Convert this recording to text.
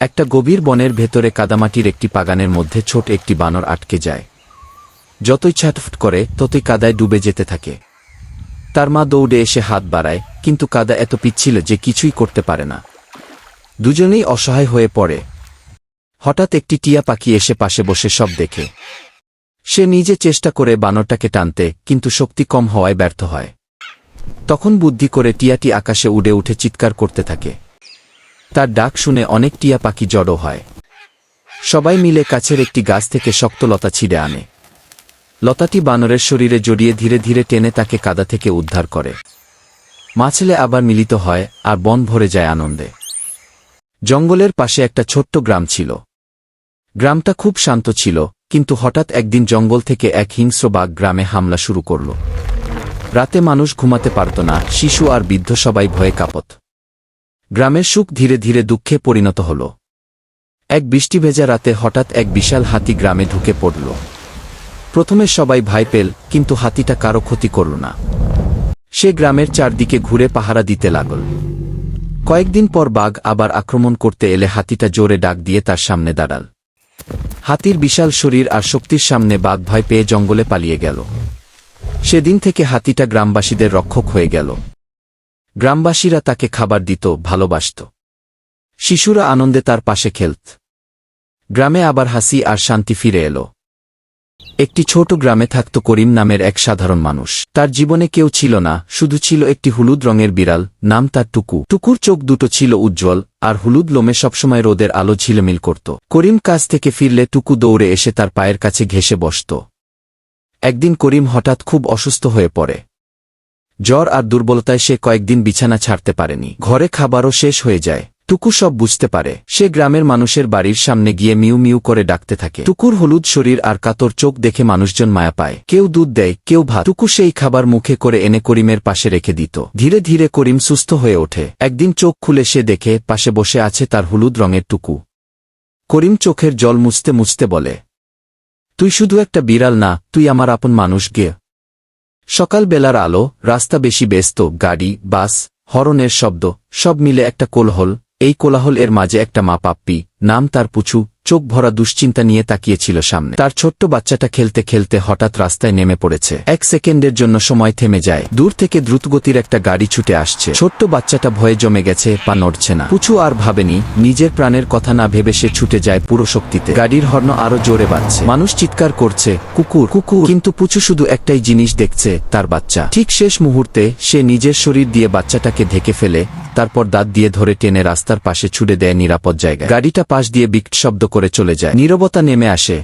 একটা গভীর বনের ভেতরে কাদামাটির একটি বাগানের মধ্যে ছোট একটি বানর আটকে যায়। যতই ছটফট করে ততই কাদায় ডুবে যেতে থাকে। তার মা দৌড়ে এসে হাত বাড়ায়, কিন্তু কাদা এত পিচ্ছিল যে কিছুই করতে পারে না। দুজনেই অসহায় হয়ে পড়ে। হঠাৎ একটি টিয়া পাখি এসে পাশে বসে সব দেখে। সে নিজে চেষ্টা করে বানরটাকে টানতে, কিন্তু শক্তি কম হওয়ায় ব্যর্থ হয়। তখন বুদ্ধি করে টিয়াটি আকাশে উড়ে উঠে চিৎকার করতে থাকে। তার ডাক শুনে অনেক টিয়া পাখি জড়ো হয়। সবাই মিলে কাছের একটি গাছ থেকে শক্ত লতা ছিঁড়ে আনে। লতাটি বানরের শরীরে জড়িয়ে ধীরে ধীরে টেনে তাকে কাদা থেকে উদ্ধার করে। মা ছেলে আবার মিলিত হয়, আর বন ভরে যায় আনন্দে। জঙ্গলের পাশে একটা ছোট্ট গ্রাম ছিল। গ্রামটা খুব শান্ত ছিল, কিন্তু হঠাৎ একদিন জঙ্গল থেকে এক হিংস্র বাঘ গ্রামে হামলা শুরু করল। রাতে মানুষ ঘুমাতে পারত না, শিশু আর বৃদ্ধ সবাই ভয়ে কাঁপত। গ্রামের সুখ ধীরে ধীরে দুঃখে পরিণত হল। এক বৃষ্টিভেজা রাতে হঠাৎ এক বিশাল হাতি গ্রামে ঢুকে পড়ল। প্রথমে সবাই ভয় পেল, কিন্তু হাতিটা কারো ক্ষতি করল না। সে গ্রামের চারদিকে ঘুরে পাহারা দিতে লাগল। কয়েকদিন পর বাঘ আবার আক্রমণ করতে এলে হাতিটা জোরে ডাক দিয়ে তার সামনে দাঁড়াল। হাতির বিশাল শরীর আর শক্তির সামনে বাঘ ভয় পেয়ে জঙ্গলে পালিয়ে গেল। সেদিন থেকে হাতিটা গ্রামবাসীদের রক্ষক হয়ে গেল। গ্রামবাসীরা তাকে খাবার দিত, ভালোবাসত। শিশুরা আনন্দে তার পাশে খেলত। গ্রামে আবার হাসি আর শান্তি ফিরে এলো। একটি ছোট গ্রামে থাকত করিম নামের এক সাধারণ মানুষ। তার জীবনে কেউ ছিল না, শুধু ছিল একটি হলুদ রঙের বিড়াল, নাম তার টুকু। টুকুর চোখ দুটো ছিল উজ্জ্বল, আর হলুদ লোমে সবসময় রোদের আলো ঝিলমিল করত। করিম কাজ থেকে ফিরলে টুকু দৌড়ে এসে তার পায়ের কাছে ঘেঁষে বসত। একদিন করিম হঠাৎ খুব অসুস্থ হয়ে পড়ে। জ্বর আর দুর্বলতায় সে কয়েকদিন বিছানা ছাড়তে পারেনি। ঘরে খাবারও শেষ হয়ে যায়। টুকু সব বুঝতে পারে। সে গ্রামের মানুষের বাড়ির সামনে গিয়ে মিউ মিউ করে ডাকতে থাকে। টুকুর হলুদ শরীর আর কাতর চোখ দেখে মানুষজন মায়া পায়। কেউ দুধ দেয়, কেউ ভাত। টুকু সেই খাবার মুখে করে এনে করিমের পাশে রেখে দিত। ধীরে ধীরে করিম সুস্থ হয়ে ওঠে। একদিন চোখ খুলে সে দেখে পাশে বসে আছে তার হলুদ রঙের টুকু। করিম চোখের জল মুছতে মুছতে বলে, তুই শুধু একটা বিড়াল না, তুই আমার আপন মানুষ গে। সকালবেলার আলো, রাস্তা বেশি ব্যস্ত, গাড়ি, বাস, হরনের শব্দ, সব মিলে একটা কোলাহল। এই কোলাহল এর মাঝে একটা মা পাপ্পি, নাম তার পুচু, চোখ ভরা দুশ্চিন্তা নিয়ে তাকিয়েছিল সামনে। তার ছোট্ট বাচ্চাটা খেলতে খেলতে হঠাৎ রাস্তায় নেমে পড়েছে। এক সেকেন্ডের জন্য সময় থেমে যায়। দূর থেকে দ্রুতগতির একটা গাড়ি ছুটে আসছে। ছোট্ট বাচ্চাটা ভয়ে জমে গেছে, পা নড়ছে না। পুচু আর ভাবেনি, নিজের প্রাণের কথা না ভেবে সে ছুটে যায় পুরো শক্তিতে। গাড়ির হর্ন আরো জোরে বাজছে। মানুষ চিৎকার করছে, কুকুর কুকুর, কিন্তু পুচু শুধু একটাই জিনিস দেখছে, তার বাচ্চা। ঠিক শেষ মুহূর্তে সে নিজের শরীর দিয়ে বাচ্চাটাকে ঢেকে ফেলে, তারপর দাঁত দিয়ে ধরে টেনে রাস্তার পাশে ছুড়ে দেয় নিরাপদ জায়গায়। গাড়িটা পাশ দিয়ে বিকট শব্দ করে চলে যায়। নীরবতা নেমে আসে।